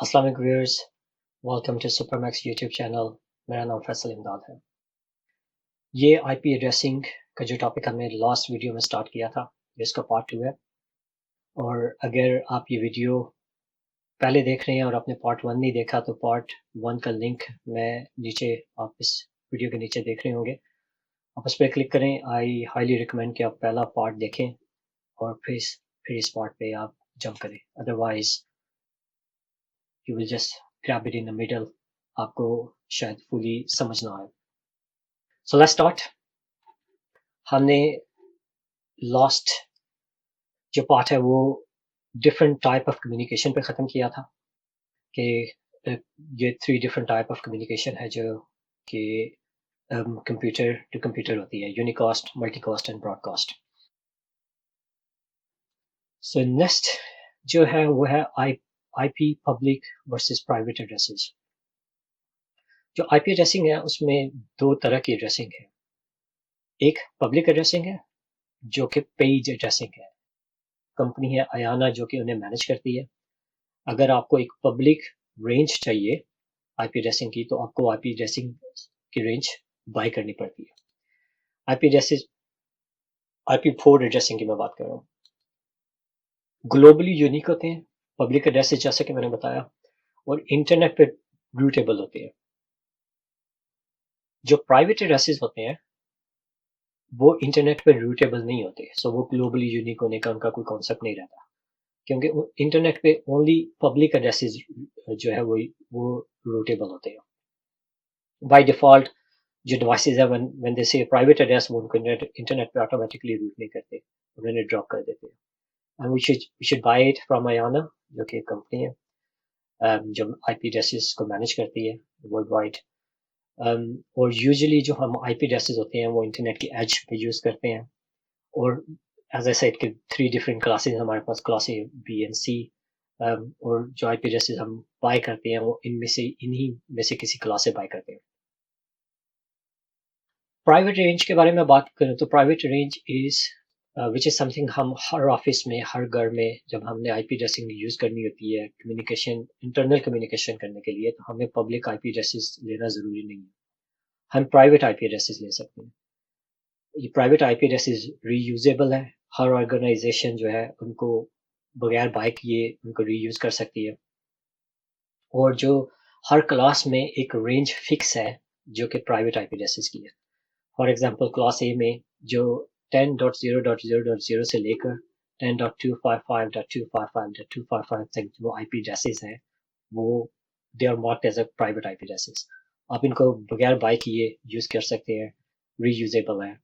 अस्सलाम वालेकुम viewers, welcome to Supermax YouTube channel. मेरा नाम फैसल इमदाद है। ये आईपी एड्रेसिंग का जो टॉपिक हमने लास्ट वीडियो में स्टार्ट किया था, इसका पार्ट 2 है। और अगर आप ये वीडियो पहले देख रहे हैं और आपने पार्ट 1 नहीं देखा तो पार्ट 1 का लिंक मैं नीचे आप इस वीडियो के नीचे देख रहे होंगे। आप उस पर क्लिक करें। आई हाईली रिकमेंड कि आप पहला पार्ट देखें और फिर इस पार्ट पे आप जंप करें। Otherwise you will just grab it in the middle, आपको शायद फुली समझ ना आए। So let's start. हमने लास्ट जो पार्ट है वो डिफरेंट टाइप ऑफ कम्युनिकेशन पे ख़त्म किया था कि ये 3 डिफरेंट टाइप ऑफ कम्युनिकेशन है जो कि कंप्यूटर टू कंप्यूटर होती है, unicast, multicast and broadcast. So next जो है वो है IP public versus private addresses. जो आईपी एड्रेसिंग है उसमें 2 तरह की एड्रेसिंग है। एक पब्लिक एड्रेसिंग है जो कि पेज एड्रेसिंग है। कंपनी है आयाना जो कि उन्हें मैनेज करती है। अगर आपको एक पब्लिक रेंज चाहिए आईपी एड्रेसिंग की तो आपको आईपी एड्रेसिंग की रेंज बाय करनी पड़ती है। आईपी एड्रेसेस IP4 एड्रेसिंग की मैं बात कर रहा हूँ। ग्लोबली यूनिक होते हैं पब्लिक एड्रेसेस जैसे कि मैंने बताया, और इंटरनेट पे रूटेबल होते हैं। जो प्राइवेट एड्रेसेस होते हैं वो इंटरनेट पे रूटेबल नहीं होते, सो वो ग्लोबली यूनिक होने का उनका कोई कॉन्सेप्ट नहीं रहता, क्योंकि इंटरनेट पे ओनली पब्लिक एड्रेसेस जो है वो रूटेबल होते हैं बाय डिफॉल्ट। जो डिवाइसेस है व्हेन दे से प्राइवेट एड्रेस वो उनको इंटरनेट पे ऑटोमेटिकली रूट नहीं करते, उन्हें ड्रॉप कर देते हैं। And we should buy it from IANA जो कि एक कंपनी है जो आईपी एड्रेसेस को मैनेज करती है वर्ल्ड वाइड। और यूजुअली जो हम आईपी एड्रेसेस होते हैं वो इंटरनेट की एज पे यूज करते हैं। और एज आई सेड कि 3 डिफरेंट क्लासेस हमारे पास, क्लास ए, बी एंड सी। और जो आईपी एड्रेसेस हम बाय करते हैं वो इन्हीं में से किसी क्लास से बाय करते हैं। प्राइवेट रेंज के बारे में बात करें तो private range is which is something हम हर ऑफिस में, हर घर में जब हमने आईपी एड्रेसिंग यूज करनी होती है कम्युनिकेशन, इंटरनल कम्युनिकेशन करने के लिए, तो हमें पब्लिक आईपी एड्रेसेस लेना जरूरी नहीं है, हम प्राइवेट आईपी एड्रेसेस ले सकते हैं। ये प्राइवेट आईपी एड्रेसेस रीयूजेबल है। हर ऑर्गेनाइजेशन जो है उनको बगैर बाय किए उनको रीयूज कर सकती है। और जो हर क्लास में एक रेंज फिक्स है जो कि प्राइवेट आईपी एड्रेसेस की है। फॉर एग्जांपल क्लास ए में जो 10.0.0.0 से लेकर 10.255.255.255 तक जो आईपी एड्रेसेस हैं वो they are marked as a private IP addresses. आप इनको बगैर बाय किए यूज कर सकते हैं, रीयूजेबल है।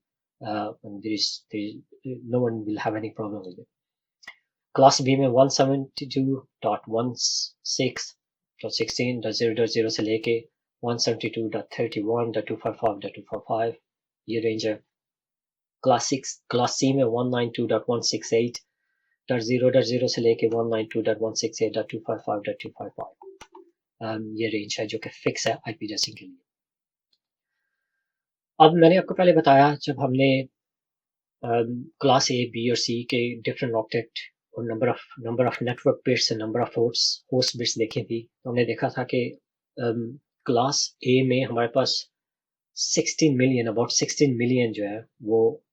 No one will have any problem with it. Class B में 172.16.16.0.0 से लेके 172.31.255.255 ये रेंज है। क्लास सी में 192.168.0.0 से लेके 192.168.255.255 ये रेंज है जो कि फिक्स है आईपी एड्रेसिंग के लिए। अब मैंने आपको पहले बताया जब हमने क्लास ए, बी और सी के डिफरेंट ऑक्टेट और number of network bits, number of host bits देखी थी, तो हमने देखा था कि क्लास ए में हमारे पास 16 मिलियन, अबाउट 16 मिलियन जो है वो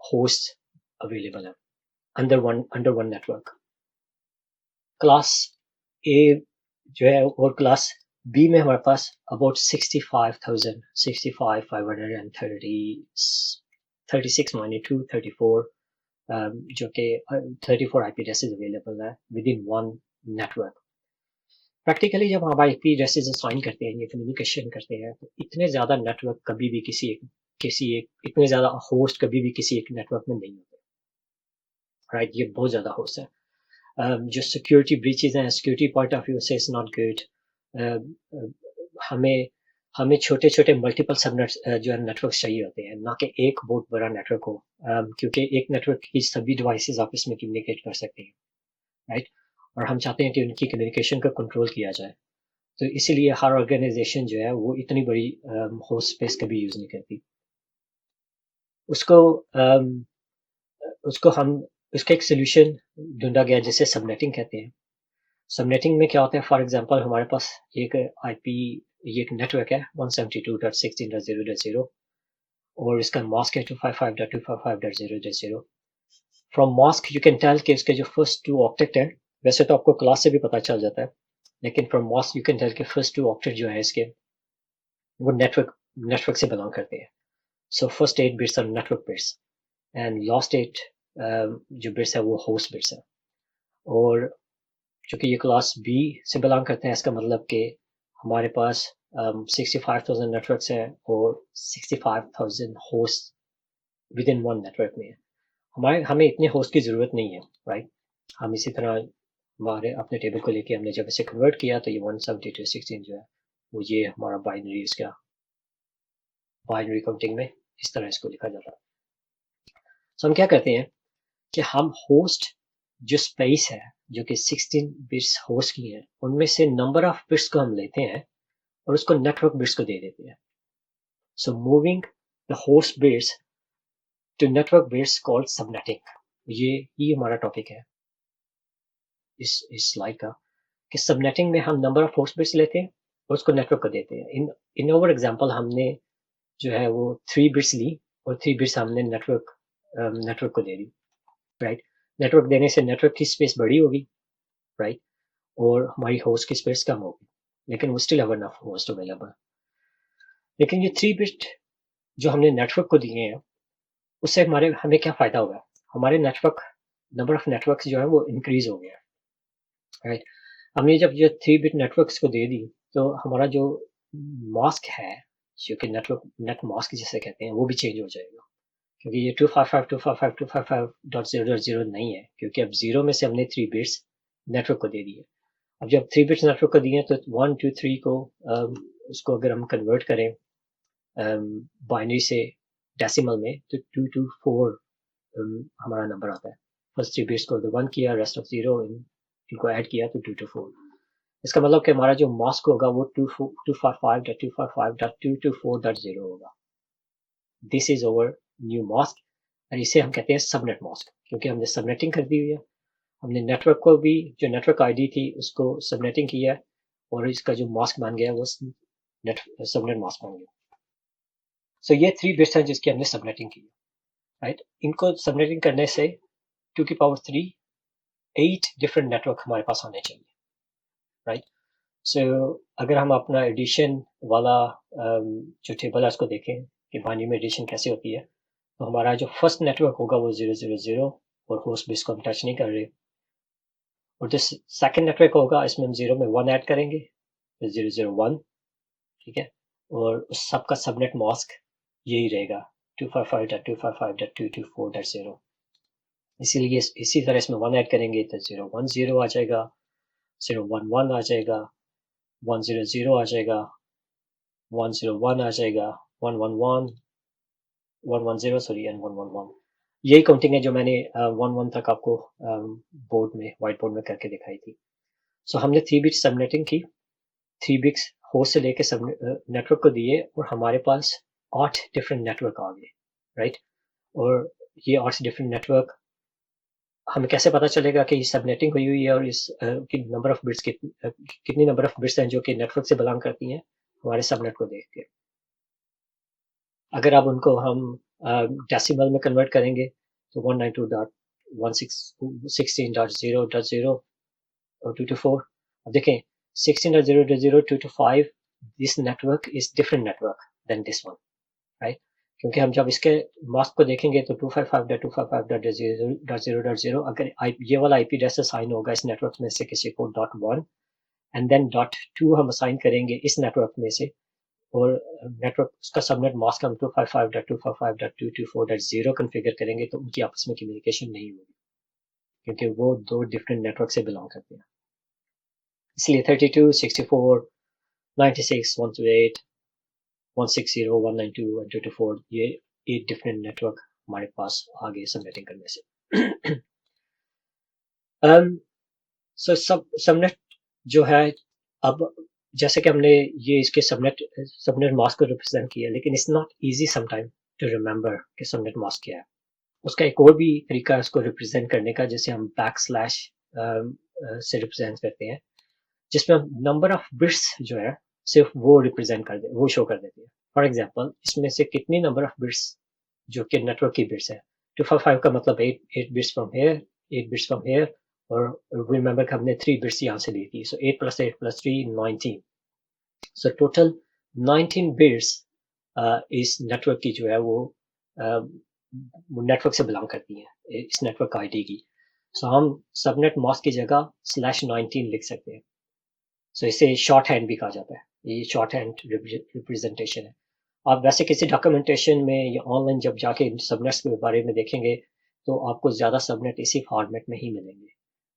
होस्ट अवेलेबल है अंडर वन नेटवर्क। क्लास ए जो है और क्लास बी में हमारे पास अबाउट 65,536-34 जो कि 34 आईपी एड्रेसेस अवेलेबल है with in one network. Practically जब हम आईपी एड्रेसेस असाइन करते हैं, ये कम्युनिकेशन करते हैं, तो इतने ज़्यादा नेटवर्क कभी भी इतने ज़्यादा होस्ट कभी भी किसी एक नेटवर्क में नहीं होते, राइट? ये बहुत ज़्यादा होस्ट है। जो सिक्योरिटी ब्रीचेज हैं, सिक्योरिटी पॉइंट ऑफ व्यू से इट्स नॉट गुड। हमें हमें छोटे छोटे मल्टीपल सबनेट्स जो है नेटवर्क चाहिए होते हैं, ना कि एक बहुत बड़ा नेटवर्क हो, क्योंकि एक नेटवर्क की सभी डिवाइसेस आपस में कम्युनिकेट कर सकते हैं, राइट? और हम चाहते हैं कि उनकी कम्युनिकेशन को कंट्रोल किया जाए, तो इसीलिए हर ऑर्गेनाइजेशन जो है वो इतनी बड़ी होस्ट स्पेस कभी यूज नहीं करती। उसको उसको हम उसका एक सोल्यूशन ढूंढा गया जिसे सबनेटिंग कहते हैं। सबनेटिंग में क्या होता है, फॉर एग्जांपल हमारे पास एक आईपी, ये एक नेटवर्क है 172.16.0.0 और इसका मास्क है 255.255.0.0। From mask you can tell कि उसके जो फर्स्ट 2 ऑक्टेट है, वैसे तो आपको क्लास से भी पता चल जाता है, लेकिन from mask you can tell कि फर्स्ट 2 ऑक्टेट जो है इसके वो नेटवर्क से बिलोंग करते हैं। So first 8 bits are network bits and last 8 जो बिट्स है वो होस्ट बिट्स है। और चूंकि ये क्लास बी से बिलोंग करते हैं, इसका मतलब कि हमारे पास 65,000 नेटवर्क्स हैं और 65,000 host with in one network में है। हमें इतने होस्ट की ज़रूरत नहीं है, राइट। हम इसी तरह हमारे अपने टेबल को लेके हमने जब इसे कन्वर्ट किया तो ये 172.16 जो है वो ये हमारा बाइनरी, इसका बाइनरी काउंटिंग में इस तरह इसको लिखा जाता है। तो हम क्या करते हैं कि हम होस्ट जो स्पेस है जो कि 16 बिट्स होस्ट की है, उनमें से नंबर ऑफ बिट्स को हम लेते हैं और उसको नेटवर्क बिट्स को दे देते हैं। So moving the host bits to network bits called subnetting. ये ही हमारा टॉपिक है इस स्लाइड का, कि सबनेटिंग में हम नंबर ऑफ होस्ट बिट्स लेते हैं और उसको नेटवर्क को देते हैं। इन ओवर एग्जांपल हमने जो है वो 3 बिट्स ली और 3 बिट्स हमने नेटवर्क को दे दी, राइट। नेटवर्क देने से नेटवर्क की स्पेस बड़ी होगी, राइट, और हमारी होस्ट की स्पेस कम होगी, लेकिन वो still have enough host available. लेकिन ये 3 बिट जो हमने नेटवर्क को दिए हैं उससे हमें क्या फायदा होगा, हमारे नंबर ऑफ नेटवर्क जो है वो इंक्रीज हो गया, राइट। हमने जब ये 3 बिट नेटवर्क्स को दे दी तो हमारा जो मास्क है, जो कि नेट मास्क जिसे कहते हैं, वो भी चेंज हो जाएगा, क्योंकि ये 255.255.255.0.0 नहीं है, क्योंकि अब 0 में से हमने 3 बिट्स नेटवर्क को दे दिए। अब जब 3 बिट्स नेटवर्क को दिए तो 1 2 3 को उसको अगर हम कन्वर्ट करें बाइनरी से डेसिमल में तो 2 2 4 हमारा नंबर आता है। फर्स्ट 3 बिट्स को 1 किया, रेस्ट ऑफ 0 इनको ऐड किया तो 2 2 4। इसका मतलब कि हमारा जो मास्क होगा वो 255.255.224.0 होगा। This is over new mask और इसे हम कहते हैं सबनेट मास्क, क्योंकि हमने सबनेटिंग कर दी हुई है। हमने नेटवर्क को भी, जो नेटवर्क आईडी थी उसको सबनेटिंग किया है और इसका जो मास्क बन गया वो सबनेट मास्क बन गया। सो ये 3 बिट्स हैं जिसकी हमने सबनेटिंग की, राइट। इनको सबनेटिंग करने से 2 की पावर 3 8 डिफरेंट नेटवर्क हमारे पास होने चाहिए, राइट। सो अगर हम अपना एडिशन वाला जो टेबल है उसको देखें कि बाइनरी में एडिशन कैसे होती है, तो हमारा जो फर्स्ट नेटवर्क होगा वो 000 और होस्ट बिट्स को हम टच नहीं कर रहे, और जो सेकंड नेटवर्क होगा इसमें हम 0 में 1 ऐड करेंगे तो 001, ठीक है, और उस सबका सबनेट मास्क यही रहेगा 255.255.224.0। इसीलिए इसी तरह इसमें 1 ऐड करेंगे तो 010 आ जाएगा, 011 आ जाएगा, 100 आ जाएगा, 101 आ जाएगा, 111 110 सॉरी एंड 111। यही काउंटिंग है जो मैंने 11 तक आपको बोर्ड में, व्हाइट बोर्ड में करके दिखाई थी। सो हमने 3 बिट सबनेटिंग की, 3 बिट्स होस्ट से लेके सब नेटवर्क को दिए और हमारे पास 8 डिफरेंट नेटवर्क आ गए, राइट। और ये 8 डिफरेंट नेटवर्क हमें कैसे पता चलेगा कि ये सबनेटिंग हुई हुई है और इस की नंबर ऑफ बिट्स कितनी नंबर ऑफ बिट्स हैं जो कि नेटवर्क से बिलोंग करती हैं हमारे सबनेट को देख के। अगर अब उनको हम डेसिमल में कन्वर्ट करेंगे तो 192.116.0.0 और 224। अब देखें 16.0.0 225, this network is different network then this one, right. क्योंकि हम जब इसके मास्क को देखेंगे तो 255.255.0.0 अगर ये वाला आईपी एड्रेस असाइन होगा इस नेटवर्क में से किसी को .1 एंड देन .2 हम असाइन करेंगे इस नेटवर्क में से, और नेटवर्क उसका सबनेट मास्क हम 255.255.224.0 कॉन्फ़िगर करेंगे तो उनकी आपस में कम्युनिकेशन नहीं होगी, क्योंकि वो 2 डिफरेंट नेटवर्क से बिलोंग करते हैं। इसलिए 32, 64, 96, 128, 160, 192 और 224 ये 8 डिफरेंट नेटवर्क हमारे पास आ गए सबनेटिंग करने से। सो सबनेट जो है, अब जैसे कि हमने ये इसके सबनेट मास्क को रिप्रेजेंट किया, लेकिन it's not easy sometime to remember कि सबनेट मास्क क्या है। उसका एक और भी तरीका है उसको रिप्रेजेंट करने का, जैसे हम बैक स्लैश से रिप्रेजेंट करते हैं, जिसमें नंबर ऑफ बिट्स जो है सिर्फ वो रिप्रेजेंट कर दे, वो शो कर देती है। फॉर एग्जांपल इसमें से कितनी नंबर ऑफ बिट्स जो कि नेटवर्क की बिट्स है, 255 का मतलब 8 bits from here, 8 bits from here, और रिमेंबर कि हमने 3 बिट्स यहाँ से ली थी, सो 8 + 8 + 3 19, सो टोटल 19 बिट्स इस नेटवर्क की जो है वो नेटवर्क से बिलोंग करती है, इस नेटवर्क आईडी की। सो हम सबनेट मास्क की जगह /19 लिख सकते हैं। सो इसे शॉर्ट हैंड भी कहा जाता है, ये शॉर्ट हैंड रिप्रेजेंटेशन है। आप वैसे किसी डॉक्यूमेंटेशन में या ऑनलाइन जब जाके सबनेट्स के बारे में देखेंगे तो आपको ज़्यादा सबनेट इसी फॉर्मेट में ही मिलेंगे,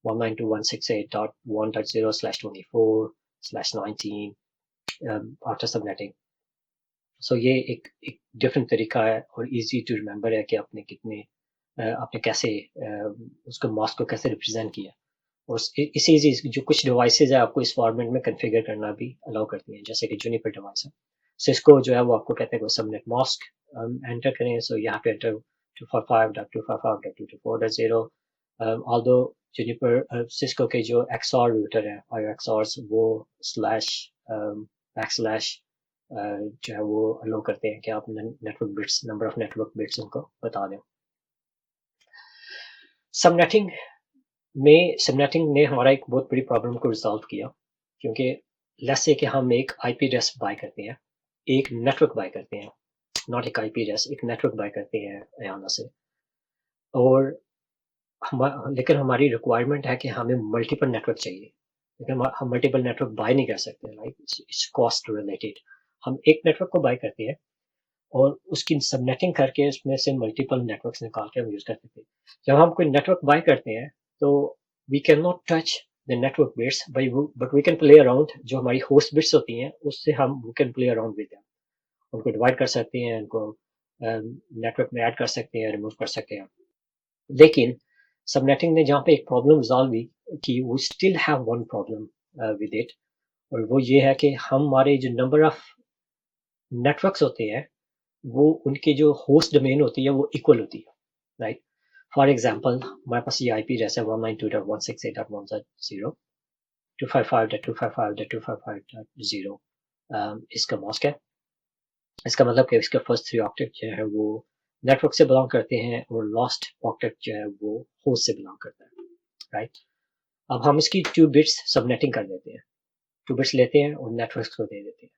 192.168.1.0/24/19 आफ्टर सबनेटिंग। सो ये एक डिफरेंट तरीका है और इजी टू रिमेंबर है कि आपने कैसे उसको मास्क को कैसे रिप्रेजेंट किया। और इसी जो कुछ डिवाइसेज है आपको इस फॉर्मेट में कॉन्फ़िगर करना भी अलाउ करती हैं, जैसे कि जूनिपर डिवाइस है। सिस्को जो है वो आपको कहते हैं कोई सबनेट मास्क एंटर करें, so you have to enter 255.255.224.0। Although Juniper Cisco के जो XOR रूटर है और XORs वो स्लैश बैकस्लैश जो है वो अलाउ करते हैं कि आप network bits, number of network bits उनको बता दें। सबनेटिंग ने हमारा एक बहुत बड़ी प्रॉब्लम को रिजॉल्व किया, क्योंकि लेट्स से कि हम एक आईपी एड्रेस बाय करते हैं, एक नेटवर्क बाय करते हैं, नॉट एक आईपी एड्रेस, एक नेटवर्क बाय करते हैं अयाना से, और लेकिन हमारी रिक्वायरमेंट है कि हमें मल्टीपल नेटवर्क चाहिए, लेकिन हम मल्टीपल नेटवर्क बाय नहीं कर सकते, लाइक इट्स कॉस्ट रिलेटेड। हम एक नेटवर्क को बाय करते हैं और उसकी सबनेटिंग करके उसमें से मल्टीपल नेटवर्क्स निकाल के हम यूज करते थे। जब हम कोई नेटवर्क बाय करते हैं तो we can not touch the network bits but we can play around, जो हमारी होस्ट बिट्स होती हैं उससे हम we can play around with them, उनको डिवाइड कर सकते हैं, उनको नेटवर्क में ऐड कर सकते हैं, रिमूव कर सकते हैं। लेकिन सबनेटिंग ने जहाँ पे एक प्रॉब्लम रिजॉल्व की, वो still have one problem with it, और वो ये है कि हमारे जो नंबर ऑफ नेटवर्क्स होते हैं वो उनकी जो होस्ट डोमेन होती है वो इक्वल होती है, राइट। फॉर एग्जांपल हमारे पास ये आईपी एड्रेस है 192.168.1.0, 255.255.255.0 इसका मास्क है। इसका मतलब कि इसके फर्स्ट 3 ऑक्टेट जो है वो नेटवर्क से बिलोंग करते हैं और लास्ट ऑक्टेट जो है वो होस्ट से बिलोंग करता है, राइट। अब हम इसकी 2 बिट्स सबनेटिंग कर देते हैं, 2 बिट्स लेते हैं और नेटवर्क को दे देते हैं।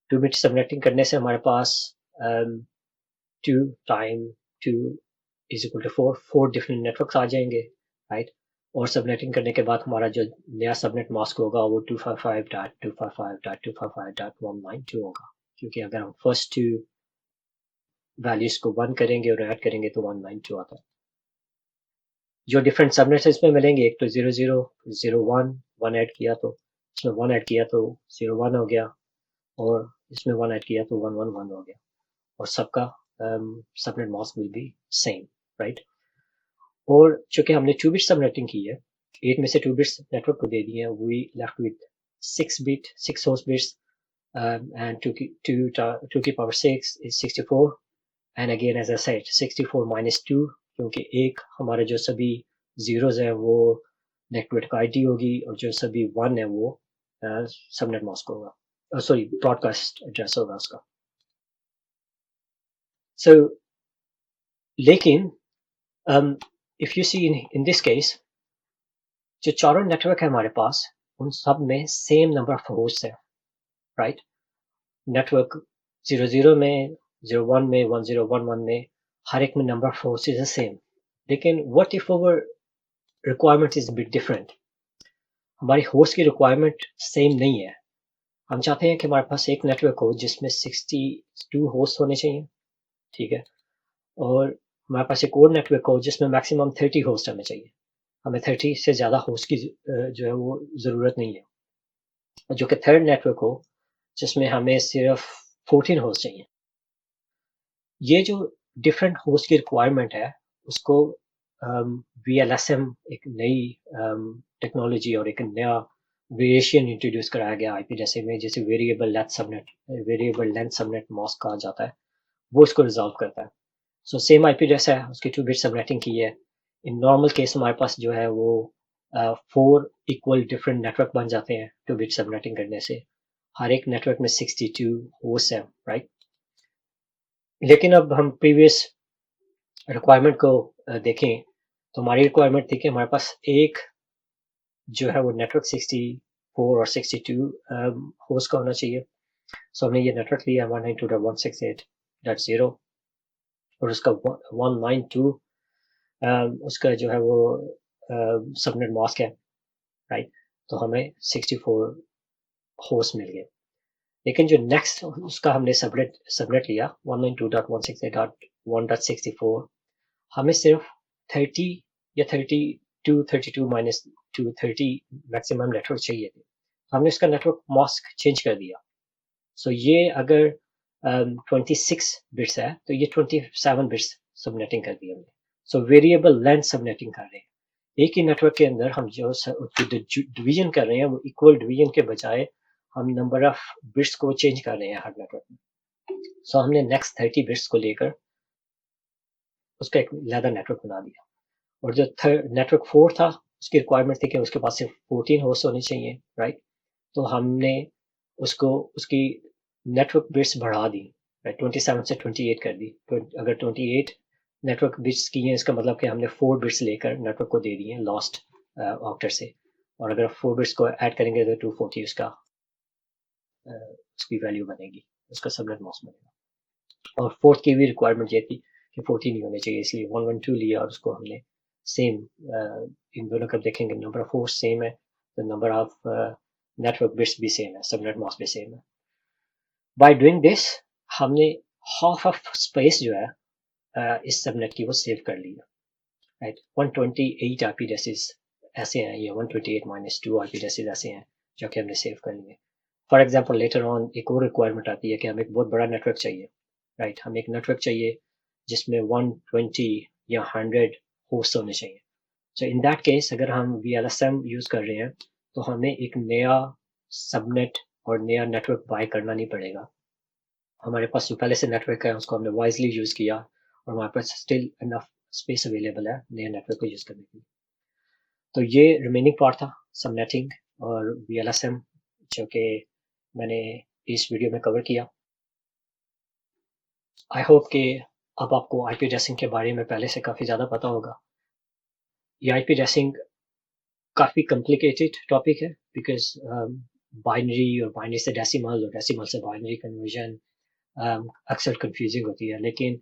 2 बिट्स सबनेटिंग करने से हमारे पास 2 time 2 is equal to 4 different networks आ जाएंगे, राइट। और सबनेटिंग करने के बाद हमारा जो नया सबनेट मास्क होगा वो 255.255.255.192 होगा, क्योंकि अगर हम फर्स्ट 2 वैल्यूज को 1 करेंगे और ऐड करेंगे तो 192 आता है। जो डिफरेंट सबनेट्स इसमें मिलेंगे, एक तो 00, 01, 1 ऐड किया तो इसमें 1 ऐड किया तो 01 हो गया, और इसमें 1 ऐड किया तो 111 हो गया, और सबका subnet mask will be same, right. और चूंकि हमने 2 बिट सबनेटिंग की है, 8 में से 2 बिट्स नेटवर्क को दे दिए हैं, we left with 6 host bits, and 2 की power 6 is 64, and again as I said 64 minus 2, क्योंकि एक हमारे जो सभी जीरोज हैं वो नेटवर्क आईडी होगी, और जो सभी 1 है वो सबनेट मास्क होगा, सॉरी ब्रॉडकास्ट एड्रेस होगा उसका। So लेकिन if you see in this case, जो चारों नेटवर्क है हमारे पास उन सब में सेम नंबर ऑफ होस्ट है, राइट। नेटवर्क 00 में, 01 में, 1011 में, हर एक में number of host is the same. लेकिन what if our requirement is bit different, हमारी होस्ट की रिक्वायरमेंट सेम नहीं है। हम चाहते हैं कि हमारे पास एक नेटवर्क हो जिसमें 62 होस्ट होने चाहिए, ठीक है, और हमारे पास एक और नेटवर्क हो जिसमें मैक्सिमम 30 होस्ट होने चाहिए। हमें 30 से ज़्यादा होस्ट की जो है वो ज़रूरत नहीं है, जो कि थर्ड नेटवर्क हो जिसमें हमें सिर्फ 14 होस्ट चाहिए। ये जो डिफरेंट होस्ट की रिक्वायरमेंट है उसको VLSM एक नई टेक्नोलॉजी और एक नया वेरिएशन इंट्रोड्यूस कराया गया आईपी एड्रेस में, जैसे वेरिएबल लेंथ सबनेट मास्क कहा जाता है, वो इसको रिजॉल्व करता है। सो सेम आईपी एड्रेस है, उसकी 2 बिट सबनेटिंग की है। इन नॉर्मल केस हमारे पास जो है वो 4 इक्वल डिफरेंट नेटवर्क बन जाते हैं 2 बिट सबनेटिंग करने से। हर एक नेटवर्क में 62 होस्ट है, राइट। लेकिन अब हम प्रीवियस रिक्वायरमेंट को देखें तो हमारी रिक्वायरमेंट थी कि हमारे पास एक जो है वो नेटवर्क 64 और 62 होस्ट का होना चाहिए। सो हमने ये नेटवर्क लिया 192.168.0 और उसका 192 उसका जो है वो सबनेट मास्क है, राइट। तो हमें 64 होस्ट मिल गए। लेकिन जो नेक्स्ट उसका हमने सबनेट लिया 192.168.1.64 हमें सिर्फ 30 या 32 माइनस 230 मैक्सिमम नेटवर्क चाहिए थे। हमने उसका नेटवर्क मास्क चेंज कर दिया। सो ये अगर 26 बिट्स है तो ये 27 बिट्स सबनेटिंग कर दी हमने। सो वेरिएबल लेंथ सबनेटिंग कर रहे हैं। एक ही नेटवर्क के अंदर हम जो डिवीजन कर रहे हैं वो इक्वल डिवीजन के बजाय हम नंबर ऑफ बिट्स को चेंज कर रहे हैं हर नेटवर्क में। सो हमने नेक्स्ट 30 बिट्स को लेकर उसका एक अलग नेटवर्क बना दिया। और जो नेटवर्क 4 था उसकी रिक्वायरमेंट थी कि उसके पास सिर्फ 14 होस्ट होने चाहिए, राइट। तो हमने उसको उसकी नेटवर्क बिट्स बढ़ा दी, 27 से 28 कर दी। तो अगर 28 नेटवर्क बिट्स की हैं इसका मतलब कि हमने 4 बिट्स लेकर नेटवर्क को दे दिए लॉस्ट आउटर से। और अगर 4 बिट्स को ऐड करेंगे तो 240 उसकी वैल्यू बनेगी, उसका सबनेट मास्क बनेगा। और फोर्थ की भी रिक्वायरमेंट ये थी कि 14 ही होने चाहिए, इसलिए 112 लिया और उसको हमने सेम इन दोनों का देखेंगे नंबर ऑफ होस्ट सेम है तो नंबर ऑफ नेटवर्क बिट्स भी सेम है, सबनेट मास्क भी सेम है। बाय डूइंग दिस हमने हाफ ऑफ स्पेस जो है इस सबनेट की वो सेव कर लिया, राइट। 128 आईपी एड्रेसेस ऐसे हैं, ये 128 माइनस 2 आईपी एड्रेसेस ऐसे हैं जो कि हमने सेव कर लिए। फॉर एग्जांपल लेटर ऑन एक और रिक्वायरमेंट आती है कि हमें एक बहुत बड़ा नेटवर्क चाहिए, राइट। हमें एक नेटवर्क चाहिए जिसमें 120 या 100 होस्ट होने चाहिए। सो इन दैट केस अगर हम VLSM यूज कर रहे हैं तो हमें एक नया सबनेट और नया नेटवर्क बाय करना नहीं पड़ेगा। हमारे पास जो पहले से नेटवर्क है उसको हमने वाइजली यूज किया और हमारे पास स्टिल इनफ स्पेस अवेलेबल है नए नेटवर्क को यूज करने के लिए। तो ये रिमेनिंग पार्ट था सबनेटिंग और VLSM जो कि मैंने इस वीडियो में कवर किया। आई होप कि अब आपको आईपी एड्रेसिंग के बारे में पहले से काफ़ी ज़्यादा पता होगा। ये आईपी एड्रेसिंग काफ़ी कॉम्प्लिकेटेड टॉपिक है बिकॉज बाइनरी और बाइनरी से डेसिमल और डेसिमल से बाइनरी कन्वर्जन अक्सर कंफ्यूजिंग होती है। लेकिन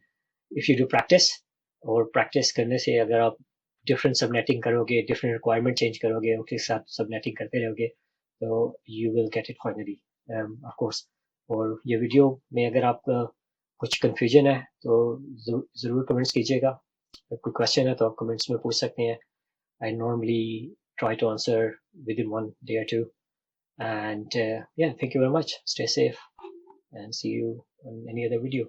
इफ़ यू डू प्रैक्टिस और प्रैक्टिस करने से अगर आप डिफरेंट सबनेटिंग करोगे, डिफरेंट रिक्वायरमेंट चेंज करोगे, उसके साथ सबनेटिंग करते रहोगे तो you will get it finally of course. और ये वीडियो में अगर आपका कुछ कंफ्यूजन है तो ज़रूर कमेंट्स कीजिएगा। कोई क्वेश्चन है तो आप कमेंट्स में पूछ सकते हैं। I normally try to answer within 1 day or 2. And yeah, thank you very much. Stay safe and see you on any other video.